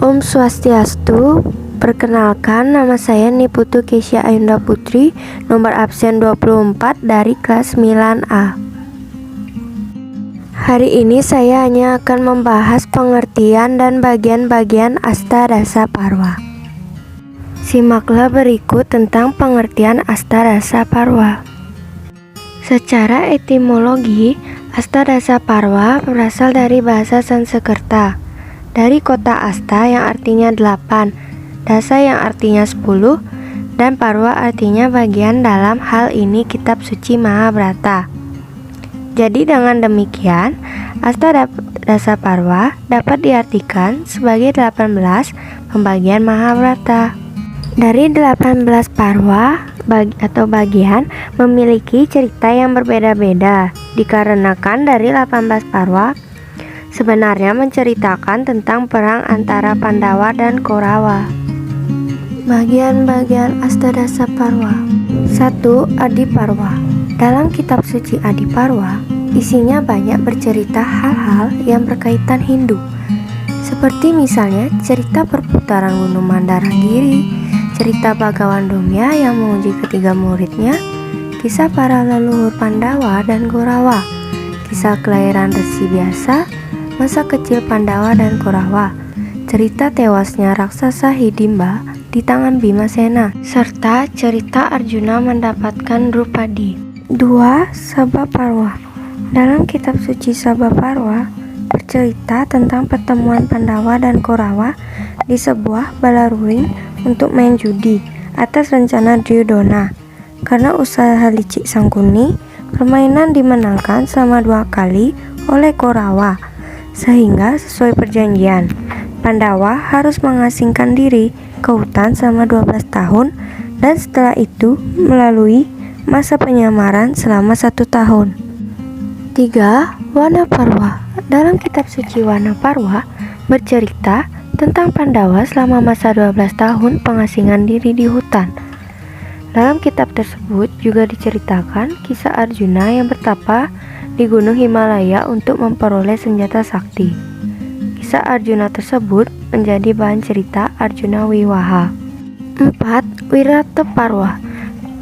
Om Swastiastu. Perkenalkan, nama saya Niputu Kesya Ayunda Putri, nomor absen 24 dari kelas 9A. Hari ini saya hanya akan membahas pengertian dan bagian-bagian Astadasa Parwa. Simaklah berikut tentang pengertian Astadasa Parwa. Secara etimologi, Astadasa Parwa berasal dari bahasa Sanskerta, dari kota Asta yang artinya 8, dasa yang artinya 10, dan Parwa artinya bagian. Dalam hal ini kitab suci Mahabharata. Jadi dengan demikian, Astadasa Parwa dapat diartikan sebagai 18 pembagian Mahabharata. Dari 18 parwa atau bagian memiliki cerita yang berbeda-beda, dikarenakan dari 18 parwa sebenarnya menceritakan tentang perang antara Pandawa dan Korawa. Bagian-bagian Astadasa Parwa. 1. Adiparwa. Dalam kitab suci Adiparwa, isinya banyak bercerita hal-hal yang berkaitan Hindu, seperti misalnya cerita perputaran Gunung Mandaragiri, cerita Bhagawan Dumya yang menguji ketiga muridnya, kisah para leluhur Pandawa dan Korawa, kisah kelahiran Resi Biasa, masa kecil Pandawa dan Korawa, cerita tewasnya raksasa Hidimba di tangan Bimasena, serta cerita Arjuna mendapatkan Drupadi. 2. Sabhaparwa. Dalam kitab suci Sabhaparwa bercerita tentang pertemuan Pandawa dan Korawa di sebuah balaruing untuk main judi atas rencana Duryodhana. Karena usaha licik Sangkuni, permainan dimenangkan selama 2 kali oleh Korawa, sehingga sesuai perjanjian, Pandawa harus mengasingkan diri ke hutan selama 12 tahun dan setelah itu melalui masa penyamaran selama 1 tahun. 3. Wanaparwa. Dalam kitab suci Wanaparwa bercerita tentang Pandawa selama masa 12 tahun pengasingan diri di hutan. Dalam kitab tersebut juga diceritakan kisah Arjuna yang bertapa di gunung Himalaya untuk memperoleh senjata sakti. Kisah Arjuna tersebut menjadi bahan cerita Arjuna Wiwaha. 4. Wirataparwa.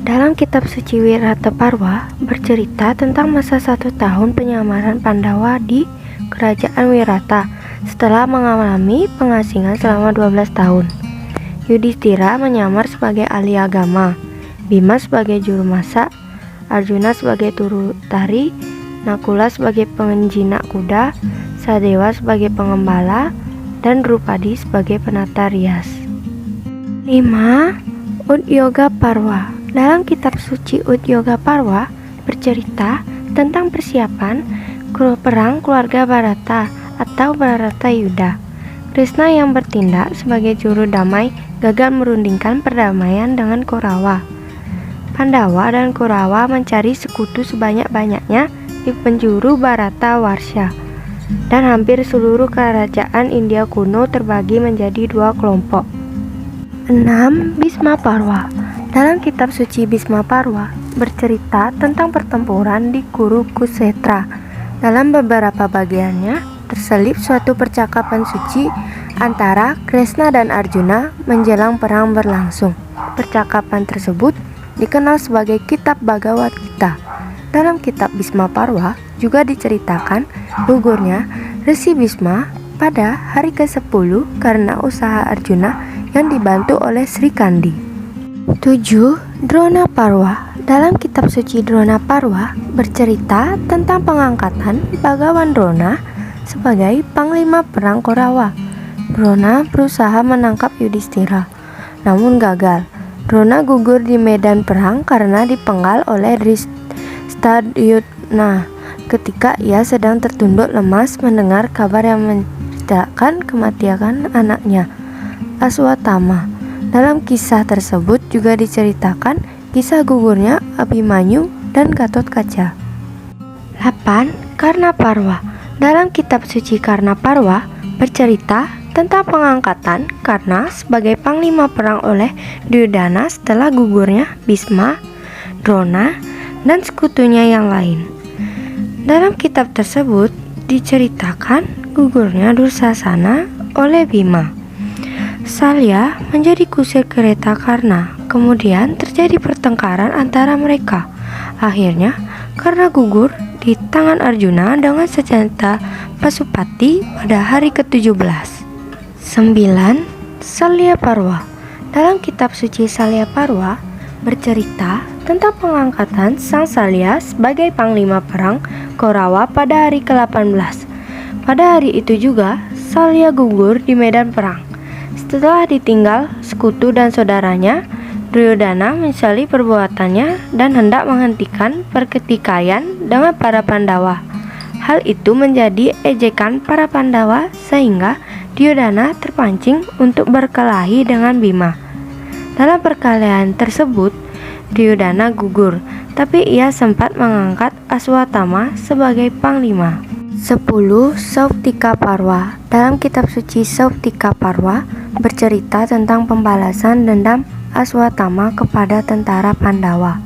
Dalam kitab suci Wirataparwa bercerita tentang masa 1 tahun penyamaran Pandawa di kerajaan Wirata setelah mengalami pengasingan selama 12 tahun. Yudhistira menyamar sebagai ahli agama, Bima sebagai juru masak, Arjuna sebagai turu tari, Nakula sebagai penjinak kuda, Sadewa sebagai pengembala, dan Drupadi sebagai penata rias. 5. Udyogaparwa. Dalam kitab suci Udyogaparwa bercerita tentang persiapan perang keluarga Bharata atau Bharatayuddha. Krishna yang bertindak sebagai juru damai gagal merundingkan perdamaian dengan Korawa. Pandawa dan Korawa mencari sekutu sebanyak-banyaknya di penjuru Bharatawarsha, dan hampir seluruh kerajaan India kuno terbagi menjadi 2 kelompok. 6. Bhismaparwa. Dalam kitab suci Bhismaparwa bercerita tentang pertempuran di Kurukshetra. Dalam beberapa bagiannya terselip suatu percakapan suci antara Krishna dan Arjuna menjelang perang berlangsung. Percakapan tersebut dikenal sebagai kitab Bhagavad Gita. Dalam kitab Bhismaparwa juga diceritakan gugurnya Resi Bhisma pada hari ke-10 karena usaha Arjuna yang dibantu oleh Sri Kandi. 7. Dronaparwa. Dalam kitab suci Dronaparwa bercerita tentang pengangkatan Bhagawan Drona sebagai panglima perang Korawa. Drona berusaha menangkap Yudhistira, namun gagal. Drona gugur di medan perang karena dipenggal oleh Dhristadyumna ketika ia sedang tertunduk lemas mendengar kabar yang menceritakan kematian anaknya, Aswatthama. Dalam kisah tersebut juga diceritakan kisah gugurnya Abhimanyu dan Gatotkaca. 8. Karnaparwa. Dalam kitab suci Karnaparwa bercerita tentang pengangkatan Karna sebagai panglima perang oleh Duryodhana setelah gugurnya Bhisma, Drona, dan sekutunya yang lain. Dalam kitab tersebut diceritakan gugurnya Dursasana oleh Bima. Salya menjadi kusir kereta karena kemudian terjadi pertengkaran antara mereka. Akhirnya karena gugur di tangan Arjuna dengan senjata Pasupati pada hari ke-17. 9. Salya Parwa. Dalam kitab suci Salya Parwa bercerita tentang pengangkatan Sang Salya sebagai panglima perang Korawa pada hari ke-18. Pada hari itu juga Salya gugur di medan perang. Setelah ditinggal sekutu dan saudaranya, Duryodhana menyesali perbuatannya dan hendak menghentikan perketikaian dengan para Pandawa. Hal itu menjadi ejekan para Pandawa sehingga Duryodhana terpancing untuk berkelahi dengan Bima. Dalam perkelahian tersebut, Duryodhana gugur, tapi ia sempat mengangkat Aswatthama sebagai panglima. 10. Sauptika Parwa. Dalam kitab suci Sauptika Parwa bercerita tentang pembalasan dendam Aswatthama kepada tentara Pandawa.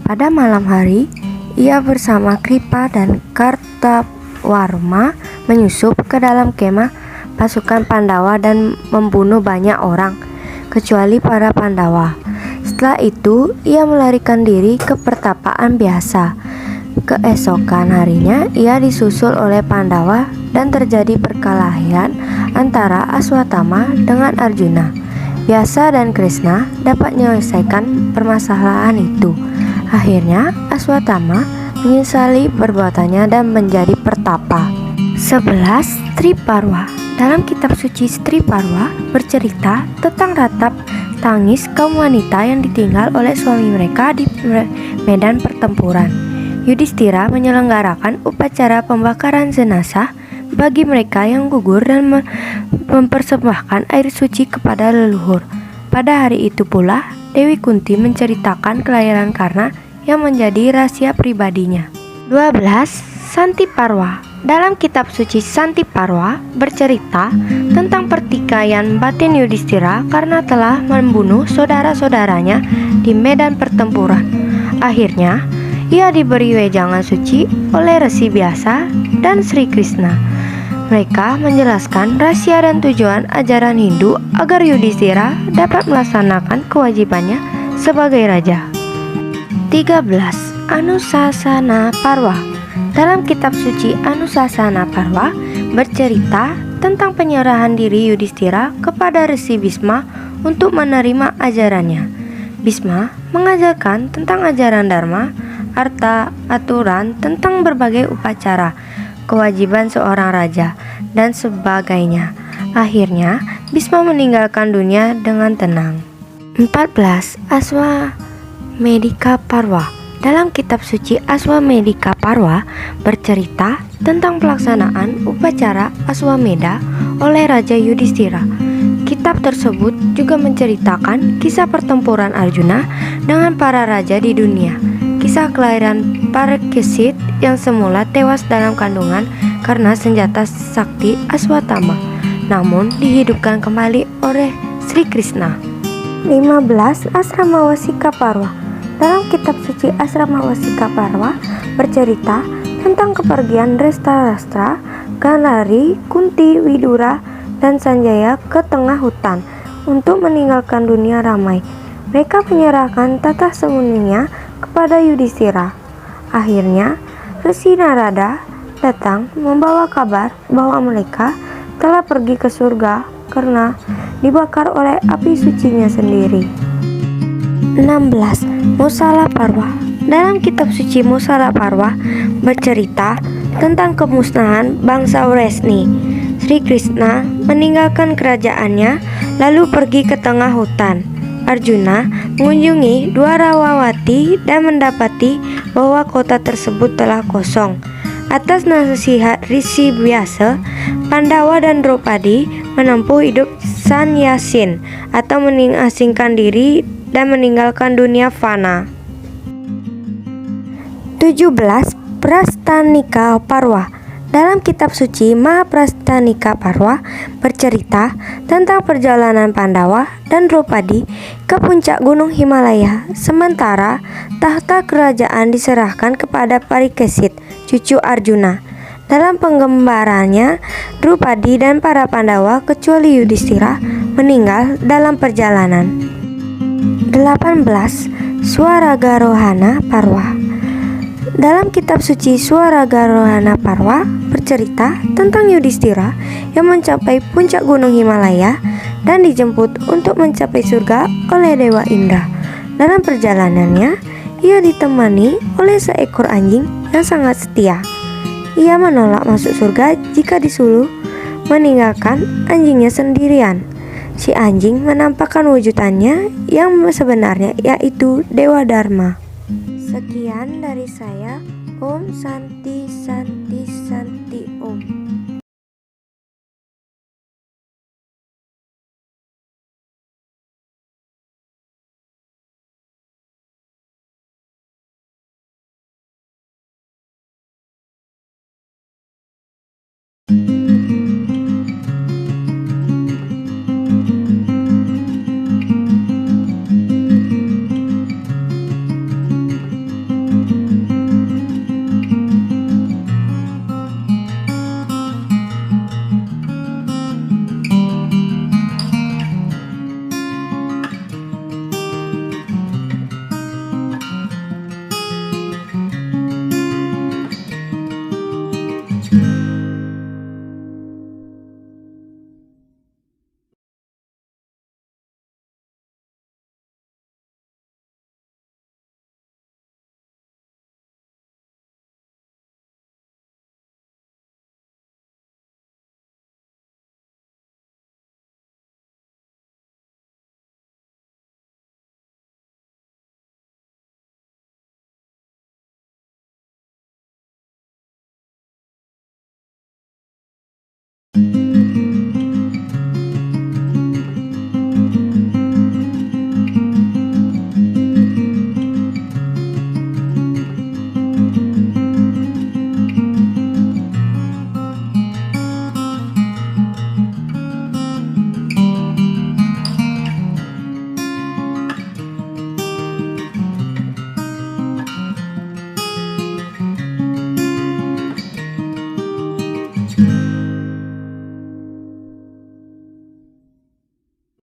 Pada malam hari, ia bersama Kripa dan Kartawarma menyusup ke dalam kemah pasukan Pandawa dan membunuh banyak orang, kecuali para Pandawa. Setelah itu, ia melarikan diri ke pertapaan biasa. Keesokan harinya, ia disusul oleh Pandawa dan terjadi perkelahian antara Aswatthama dengan Arjuna. Vyasa dan Krishna dapat menyelesaikan permasalahan itu. Akhirnya, Aswatthama menyesali perbuatannya dan menjadi pertapa. 11. Stri Parwa. Dalam kitab suci Stri Parwa bercerita tentang ratap tangis kaum wanita yang ditinggal oleh suami mereka di medan pertempuran. Yudhistira menyelenggarakan upacara pembakaran jenazah bagi mereka yang gugur dan mempersembahkan air suci kepada leluhur. Pada hari itu pula, Dewi Kunti menceritakan kelahiran Karna yang menjadi rahasia pribadinya. 12. Santi Parwa. Dalam kitab suci Santi Parwa bercerita tentang pertikaian batin Yudhistira karena telah membunuh saudara-saudaranya di medan pertempuran. Akhirnya, ia diberi wejangan suci oleh Resi Vyasa dan Sri Krishna. Mereka menjelaskan rahasia dan tujuan ajaran Hindu agar Yudhistira dapat melaksanakan kewajibannya sebagai raja. 13. Anusasana Parwa. Dalam kitab suci Anusasana Parwa bercerita tentang penyerahan diri Yudhistira kepada Resi Bhisma untuk menerima ajarannya. Bhisma mengajarkan tentang ajaran Dharma, arta, aturan tentang berbagai upacara, kewajiban seorang raja, dan sebagainya. Akhirnya, Bhisma meninggalkan dunia dengan tenang. 14. Aswamedika Parwa. Dalam kitab suci Aswamedika Parwa bercerita tentang pelaksanaan upacara Aswameda oleh Raja Yudhistira. Kitab tersebut juga menceritakan kisah pertempuran Arjuna dengan para raja di dunia, kisah kelahiran Parikesit yang semula tewas dalam kandungan karena senjata sakti Aswatthama, namun dihidupkan kembali oleh Sri Krishna. 15. Asramawasika Parwa. Dalam kitab suci Asramawasika Parwa bercerita tentang kepergian Dhritarashtra, Gandhari, Kunti, Widura, dan Sanjaya ke tengah hutan untuk meninggalkan dunia ramai. Mereka menyerahkan tata sembunyinya kepada Yudhistira. Akhirnya, Resi Narada datang membawa kabar bahwa mereka telah pergi ke surga karena dibakar oleh api sucinya sendiri. 16. Mosala Parwa. Dalam kitab suci Mosala Parwa bercerita tentang kemusnahan bangsa Wresni. Sri Krishna meninggalkan kerajaannya lalu pergi ke tengah hutan. Arjuna mengunjungi Dwarawati dan mendapati bahwa kota tersebut telah kosong. Atas nasihat Rishi Vyasa, Pandawa dan Draupadi menempuh hidup sannyasin atau mengasingkan diri dan meninggalkan dunia fana. 17. Prastanika Parwa. Dalam kitab suci Mahaprastanika Parwa bercerita tentang perjalanan Pandawa dan Draupadi ke puncak gunung Himalaya, sementara tahta kerajaan diserahkan kepada Parikesit, cucu Arjuna. Dalam penggambarannya, Drupadi dan para Pandawa kecuali Yudhistira meninggal dalam perjalanan. 18. Swaragarohana Parwa. Dalam kitab suci Swaragarohana Parwa bercerita tentang Yudhistira yang mencapai puncak gunung Himalaya dan dijemput untuk mencapai surga oleh Dewa Indra. Dalam perjalanannya, ia ditemani oleh seekor anjing yang sangat setia. Ia menolak masuk surga jika disuruh meninggalkan anjingnya sendirian. Si anjing menampakkan wujudannya yang sebenarnya, yaitu Dewa Dharma. Sekian dari saya. Om Santi Santi Santi Om.